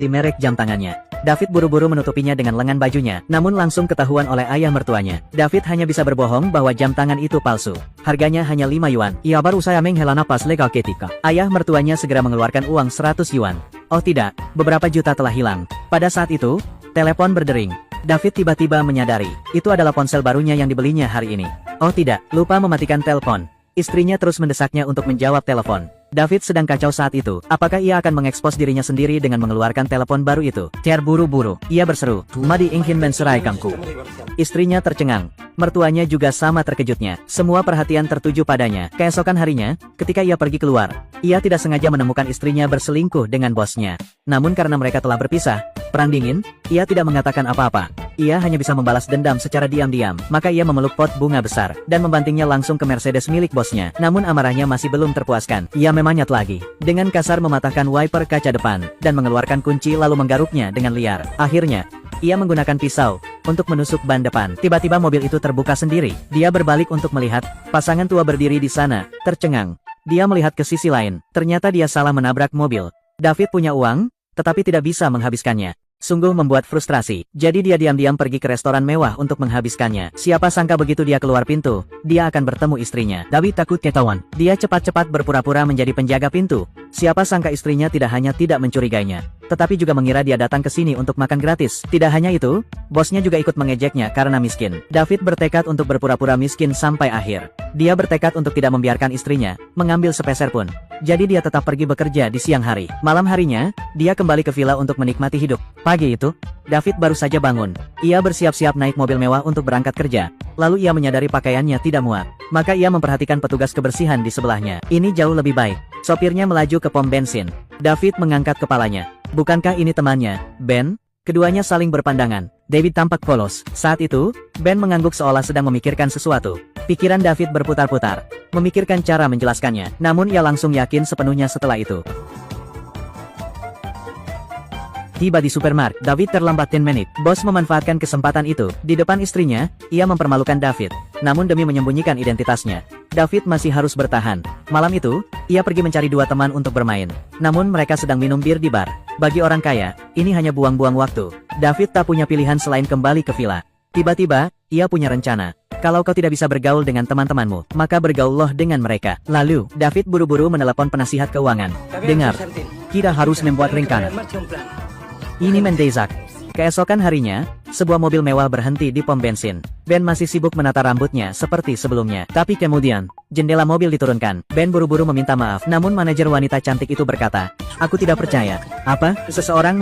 di merek jam tangannya. David buru-buru menutupinya dengan lengan bajunya, namun langsung ketahuan oleh ayah mertuanya. David hanya bisa berbohong bahwa jam tangan itu palsu. Harganya hanya 5 yuan. Ia baru saya menghelana pas legal ketika. Ayah mertuanya segera mengeluarkan uang 100 yuan. Oh tidak, beberapa juta telah hilang. Pada saat itu, telepon berdering. David tiba-tiba menyadari, itu adalah ponsel barunya yang dibelinya hari ini. Oh tidak, lupa mematikan telepon. Istrinya terus mendesaknya untuk menjawab telepon. David sedang kacau saat itu. Apakah ia akan mengekspos dirinya sendiri dengan mengeluarkan telepon baru itu? Terburu-buru, ia berseru, "Madi ingin menceraikanku." Istrinya tercengang. Mertuanya juga sama terkejutnya. Semua perhatian tertuju padanya. Keesokan harinya, ketika ia pergi keluar, ia tidak sengaja menemukan istrinya berselingkuh dengan bosnya. Namun karena mereka telah berpisah, perang dingin, ia tidak mengatakan apa-apa. Ia hanya bisa membalas dendam secara diam-diam. Maka ia memeluk pot bunga besar, dan membantingnya langsung ke Mercedes milik bosnya. Namun amarahnya masih belum terpuaskan. Ia memanyat lagi. Dengan kasar mematahkan wiper kaca depan, dan mengeluarkan kunci lalu menggaruknya dengan liar. Akhirnya, ia menggunakan pisau untuk menusuk ban depan. Tiba-tiba mobil itu terbuka sendiri. Dia berbalik untuk melihat. Pasangan tua berdiri di sana, tercengang. Dia melihat ke sisi lain. Ternyata dia salah menabrak mobil. David punya uang, tetapi tidak bisa menghabiskannya. Sungguh membuat frustrasi. Jadi dia diam-diam pergi ke restoran mewah untuk menghabiskannya. Siapa sangka begitu dia keluar pintu, dia akan bertemu istrinya. David takut ketahuan. Dia cepat-cepat berpura-pura menjadi penjaga pintu. Siapa sangka istrinya tidak hanya tidak mencurigainya, tetapi juga mengira dia datang ke sini untuk makan gratis. Tidak hanya itu, bosnya juga ikut mengejeknya karena miskin. David bertekad untuk berpura-pura miskin sampai akhir. Dia bertekad untuk tidak membiarkan istrinya mengambil sepeser pun. Jadi dia tetap pergi bekerja di siang hari. Malam harinya, dia kembali ke villa untuk menikmati hidup. Pagi itu, David baru saja bangun. Ia bersiap-siap naik mobil mewah untuk berangkat kerja. Lalu ia menyadari pakaiannya tidak muat. Maka ia memperhatikan petugas kebersihan di sebelahnya. Ini jauh lebih baik. Sopirnya melaju ke pom bensin. David mengangkat kepalanya. Bukankah ini temannya, Ben? Keduanya saling berpandangan. David tampak polos. Saat itu, Ben mengangguk seolah sedang memikirkan sesuatu. Pikiran David berputar-putar, memikirkan cara menjelaskannya. Namun ia langsung yakin sepenuhnya setelah itu. Tiba di supermarket, David terlambat 10 menit. Bos memanfaatkan kesempatan itu. Di depan istrinya, ia mempermalukan David. Namun demi menyembunyikan identitasnya, David masih harus bertahan. Malam itu, ia pergi mencari 2 teman untuk bermain. Namun mereka sedang minum bir di bar. Bagi orang kaya, ini hanya buang-buang waktu. David tak punya pilihan selain kembali ke villa. Tiba-tiba, ia punya rencana. Kalau kau tidak bisa bergaul dengan teman-temanmu, maka bergaullah dengan mereka. Lalu, David buru-buru menelepon penasihat keuangan. Dengar, kita harus membuat rencana. Ini mendesak. Keesokan harinya, sebuah mobil mewah berhenti di pom bensin. Ben masih sibuk menata rambutnya seperti sebelumnya. Tapi kemudian, jendela mobil diturunkan. Ben buru-buru meminta maaf. Namun manajer wanita cantik itu berkata, "Aku tidak percaya." Apa? Seseorang